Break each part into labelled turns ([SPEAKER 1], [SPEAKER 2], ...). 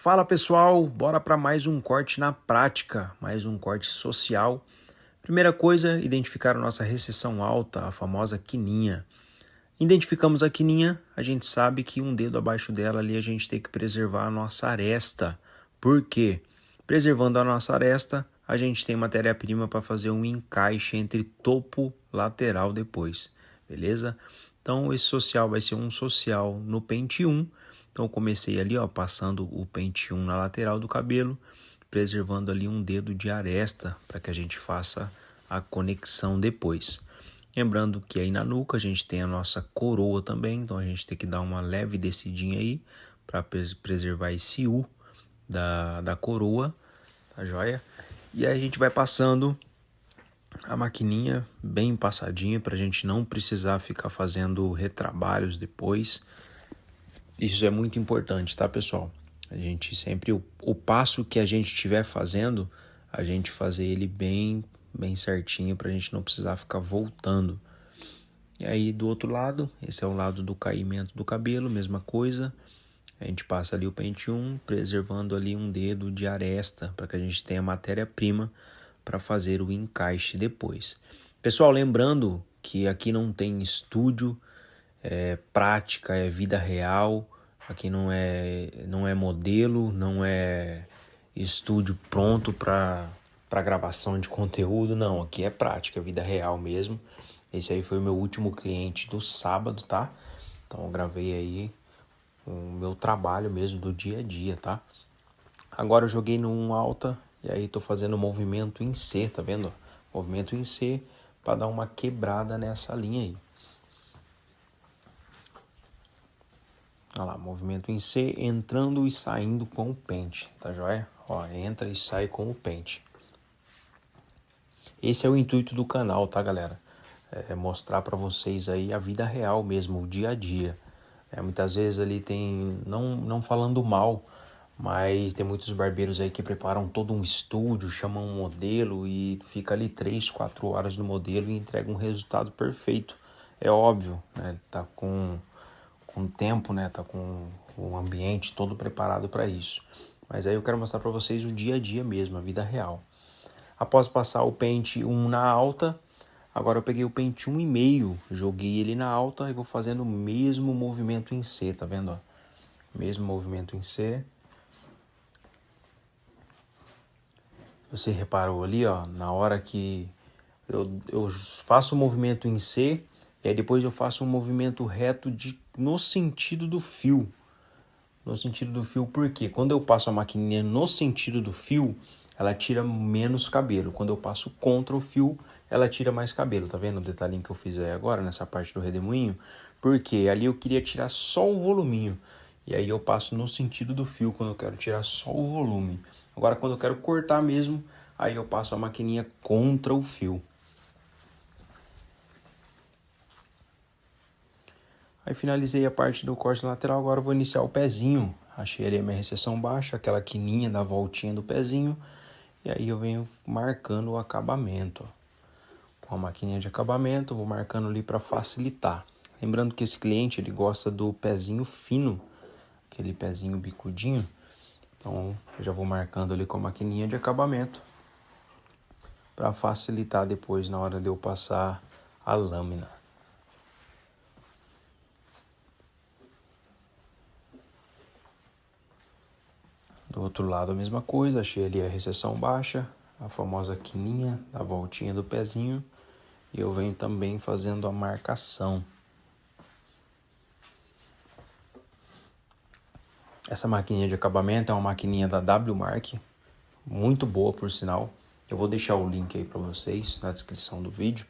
[SPEAKER 1] Fala pessoal, bora para mais um corte na prática, mais um corte social. Primeira coisa, identificar a nossa recessão alta, a famosa quininha. Identificamos a quininha, a gente sabe que um dedo abaixo dela ali a gente tem que preservar a nossa aresta. Por quê? Preservando a nossa aresta, a gente tem matéria-prima para fazer um encaixe entre topo e lateral depois, beleza? Então esse social vai ser um social no pente 1. Então eu comecei ali, ó, passando o pente 1 na lateral do cabelo, preservando ali um dedo de aresta para que a gente faça a conexão depois. Lembrando que aí na nuca a gente tem a nossa coroa também, então a gente tem que dar uma leve descidinha aí para preservar esse U da coroa, tá joia? E aí a gente vai passando a maquininha bem passadinha para a gente não precisar ficar fazendo retrabalhos depois. Isso é muito importante, tá, pessoal? A gente sempre, o passo que a gente estiver fazendo, a gente fazer ele bem certinho para a gente não precisar ficar voltando. E aí do outro lado, esse é o lado do caimento do cabelo, mesma coisa. A gente passa ali o pente 1, preservando ali um dedo de aresta para que a gente tenha matéria-prima para fazer o encaixe depois. Pessoal, lembrando que aqui não tem estúdio, é prática, é vida real. Aqui não é modelo, não é estúdio pronto para gravação de conteúdo, não. Aqui é prática, é vida real mesmo. Esse aí foi o meu último cliente do sábado, tá? Então eu gravei aí o meu trabalho mesmo do dia a dia, tá? Agora eu joguei no 1 alta e aí tô fazendo movimento em C, tá vendo? Movimento em C para dar uma quebrada nessa linha aí. Olha lá, movimento em C, entrando e saindo com o pente, tá joia? Ó, entra e sai com o pente. Esse é o intuito do canal, tá, galera? É mostrar para vocês aí a vida real mesmo, o dia a dia. Muitas vezes ali tem, não falando mal, mas tem muitos barbeiros aí que preparam todo um estúdio, chamam um modelo e fica ali 3, 4 horas no modelo e entrega um resultado perfeito. É óbvio, né? Ele tá com tempo, né? Tá com o ambiente todo preparado para isso. Mas aí eu quero mostrar para vocês o dia a dia mesmo, a vida real. Após passar o pente 1 na alta, agora eu peguei o pente 1,5, joguei ele na alta e vou fazendo o mesmo movimento em C, tá vendo? Ó? Mesmo movimento em C. Você reparou ali, ó, na hora que eu faço o movimento em C, e aí depois eu faço um movimento reto no sentido do fio. No sentido do fio, porque quando eu passo a maquininha no sentido do fio, ela tira menos cabelo. Quando eu passo contra o fio, ela tira mais cabelo. Tá vendo o detalhinho que eu fiz aí agora, nessa parte do redemoinho? Porque ali eu queria tirar só o voluminho. E aí eu passo no sentido do fio, quando eu quero tirar só o volume. Agora, quando eu quero cortar mesmo, aí eu passo a maquininha contra o fio. Aí finalizei a parte do corte lateral, agora eu vou iniciar o pezinho. Achei ali a minha recessão baixa, aquela quininha da voltinha do pezinho. E aí eu venho marcando o acabamento. Ó. Com a maquininha de acabamento, vou marcando ali para facilitar. Lembrando que esse cliente ele gosta do pezinho fino, aquele pezinho bicudinho. Então eu já vou marcando ali com a maquininha de acabamento para facilitar depois na hora de eu passar a lâmina. Do outro lado a mesma coisa, achei ali a recessão baixa, a famosa quininha da voltinha do pezinho. E eu venho também fazendo a marcação. Essa maquininha de acabamento é uma maquininha da W-Mark, muito boa por sinal. Eu vou deixar o link aí para vocês na descrição do vídeo,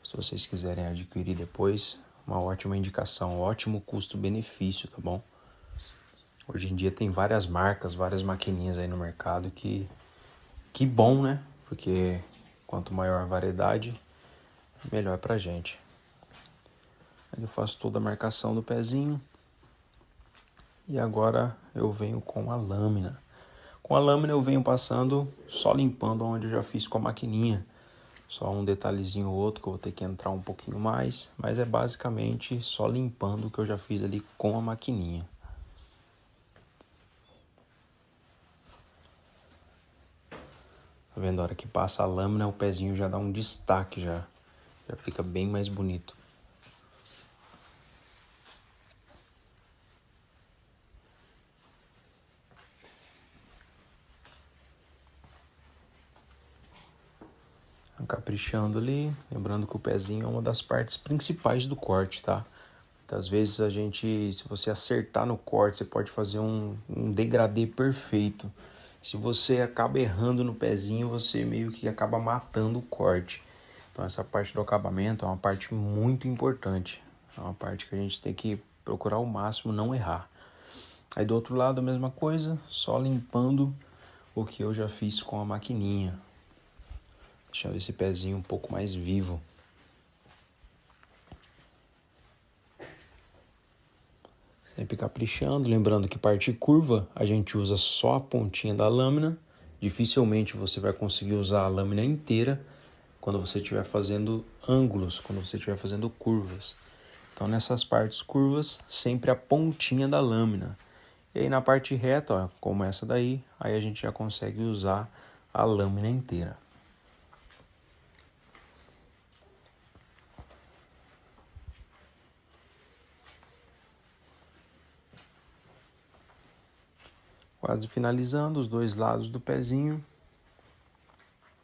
[SPEAKER 1] se vocês quiserem adquirir depois. Uma ótima indicação, ótimo custo-benefício, tá bom? Hoje em dia tem várias marcas, várias maquininhas aí no mercado que bom, né? Porque quanto maior a variedade, melhor pra gente. Aí eu faço toda a marcação do pezinho. E agora eu venho com a lâmina. Com a lâmina eu venho passando, só limpando onde eu já fiz com a maquininha. Só um detalhezinho ou outro que eu vou ter que entrar um pouquinho mais. Mas é basicamente só limpando o que eu já fiz ali com a maquininha. vendo? A hora que passa a lâmina, o pezinho já dá um destaque, já fica bem mais bonito. Caprichando ali, lembrando que o pezinho é uma das partes principais do corte, tá? Muitas vezes se você acertar no corte, você pode fazer um degradê perfeito. Se você acaba errando no pezinho, você meio que acaba matando o corte. Então essa parte do acabamento é uma parte muito importante. É uma parte que a gente tem que procurar ao máximo não errar. Aí do outro lado a mesma coisa, só limpando o que eu já fiz com a maquininha. Deixando esse pezinho um pouco mais vivo. Sempre caprichando, lembrando que parte curva a gente usa só a pontinha da lâmina. Dificilmente você vai conseguir usar a lâmina inteira quando você estiver fazendo ângulos, quando você estiver fazendo curvas. Então nessas partes curvas, sempre a pontinha da lâmina. E aí na parte reta, ó, como essa daí, aí a gente já consegue usar a lâmina inteira. Quase finalizando os dois lados do pezinho.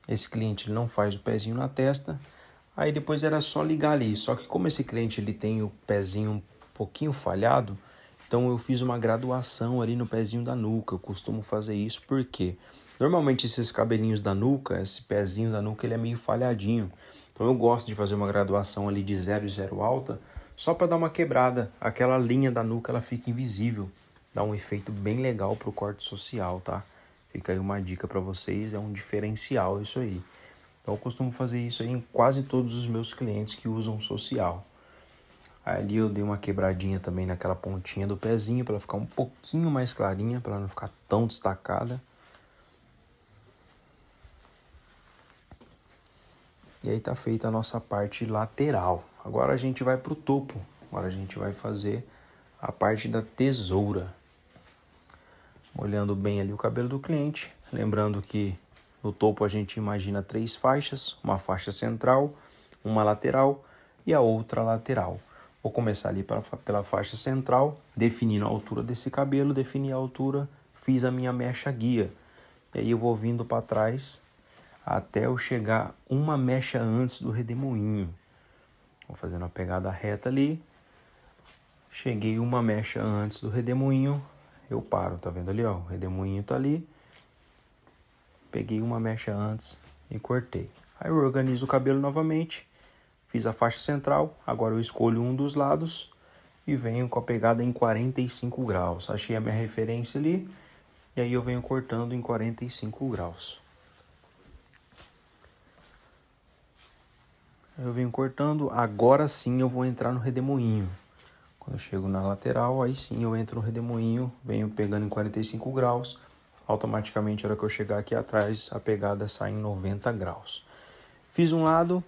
[SPEAKER 1] Esse cliente ele não faz o pezinho na testa. Aí depois era só ligar ali. Só que como esse cliente ele tem o pezinho um pouquinho falhado, então eu fiz uma graduação ali no pezinho da nuca. Eu costumo fazer isso porque normalmente esses cabelinhos da nuca, esse pezinho da nuca, ele é meio falhadinho. Então eu gosto de fazer uma graduação ali de 0 e 0 alta, só para dar uma quebrada. Aquela linha da nuca ela fica invisível. Dá um efeito bem legal pro corte social, tá? Fica aí uma dica para vocês, é um diferencial isso aí. Então eu costumo fazer isso aí em quase todos os meus clientes que usam social. Ali eu dei uma quebradinha também naquela pontinha do pezinho para ela ficar um pouquinho mais clarinha, para ela não ficar tão destacada. E aí tá feita a nossa parte lateral. Agora a gente vai pro topo. Agora a gente vai fazer a parte da tesoura. Molhando bem ali o cabelo do cliente. Lembrando que no topo a gente imagina 3 faixas. Uma faixa central, uma lateral e a outra lateral. Vou começar ali pela faixa central, definindo a altura desse cabelo, defini a altura, fiz a minha mecha guia. E aí eu vou vindo para trás até eu chegar uma mecha antes do redemoinho. Vou fazendo a pegada reta ali. Cheguei uma mecha antes do redemoinho, eu paro, tá vendo ali, ó? O redemoinho tá ali. Peguei uma mecha antes e cortei. Aí eu organizo o cabelo novamente. Fiz a faixa central, agora eu escolho um dos lados e venho com a pegada em 45 graus. Achei a minha referência ali e aí eu venho cortando em 45 graus. Eu venho cortando, agora sim eu vou entrar no redemoinho. Quando eu chego na lateral, aí sim eu entro no redemoinho, venho pegando em 45 graus. Automaticamente, na hora que eu chegar aqui atrás, a pegada sai em 90 graus. Fiz um lado,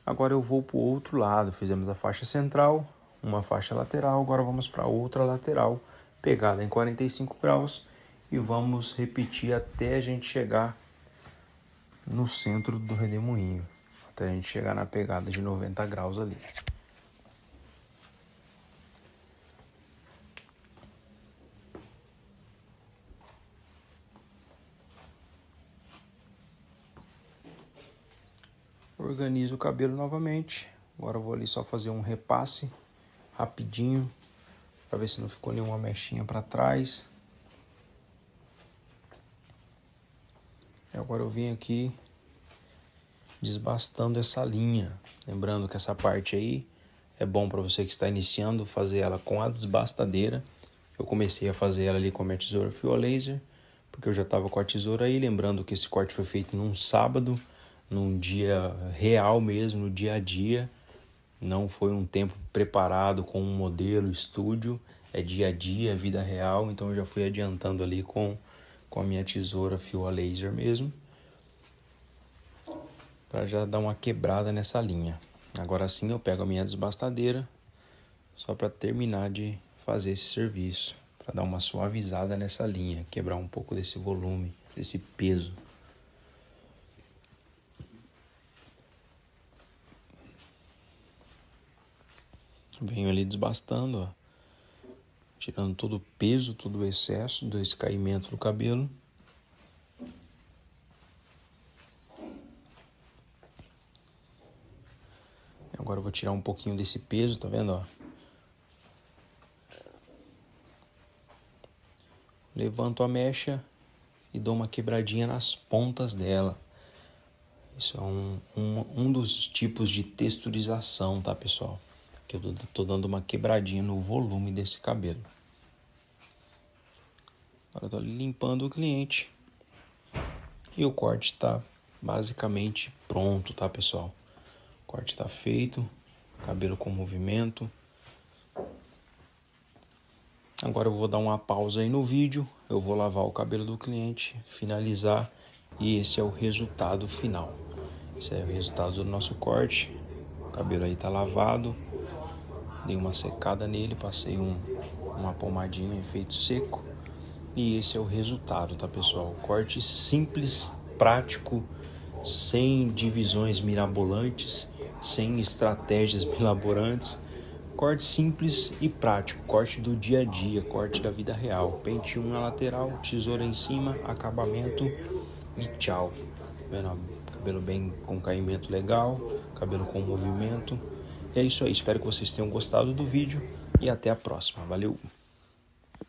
[SPEAKER 1] agora eu vou para o outro lado. Fizemos a faixa central, uma faixa lateral, agora vamos para outra lateral, pegada em 45 graus. E vamos repetir até a gente chegar no centro do redemoinho. Até a gente chegar na pegada de 90 graus ali. Organizo o cabelo novamente. Agora eu vou ali só fazer um repasse rapidinho para ver se não ficou nenhuma mechinha para trás. E agora eu vim aqui desbastando essa linha. Lembrando que essa parte aí é bom para você que está iniciando fazer ela com a desbastadeira. Eu comecei a fazer ela ali com a minha tesoura fio a laser, porque eu já estava com a tesoura aí. Lembrando que esse corte foi feito num sábado, num dia real mesmo, no dia a dia. Não foi um tempo preparado com um modelo, estúdio. É dia a dia, vida real. Então eu já fui adiantando ali com a minha tesoura fio a laser mesmo, para já dar uma quebrada nessa linha. Agora sim eu pego a minha desbastadeira, só para terminar de fazer esse serviço, para dar uma suavizada nessa linha, quebrar um pouco desse volume, desse peso. Venho ali desbastando, ó, tirando todo o peso, todo o excesso desse caimento do cabelo. Agora eu vou tirar um pouquinho desse peso, tá vendo, ó? Levanto a mecha e dou uma quebradinha nas pontas dela. Isso é um dos tipos de texturização, tá, pessoal? Que eu tô dando uma quebradinha no volume desse cabelo. Agora eu tô limpando o cliente. E o corte tá basicamente pronto, tá, pessoal? O corte tá feito, cabelo com movimento. Agora eu vou dar uma pausa aí no vídeo. Eu vou lavar o cabelo do cliente, finalizar. E esse é o resultado final. Esse é o resultado do nosso corte. O cabelo aí tá lavado. Dei uma secada nele, passei uma pomadinha, efeito seco. E esse é o resultado, tá, pessoal? Corte simples, prático, sem divisões mirabolantes, sem estratégias mirabolantes. Corte simples e prático, corte do dia a dia, corte da vida real. Pente 1 na lateral, tesoura em cima, acabamento e tchau. Vendo? Cabelo bem com caimento legal, cabelo com movimento. É isso aí, espero que vocês tenham gostado do vídeo e até a próxima. Valeu!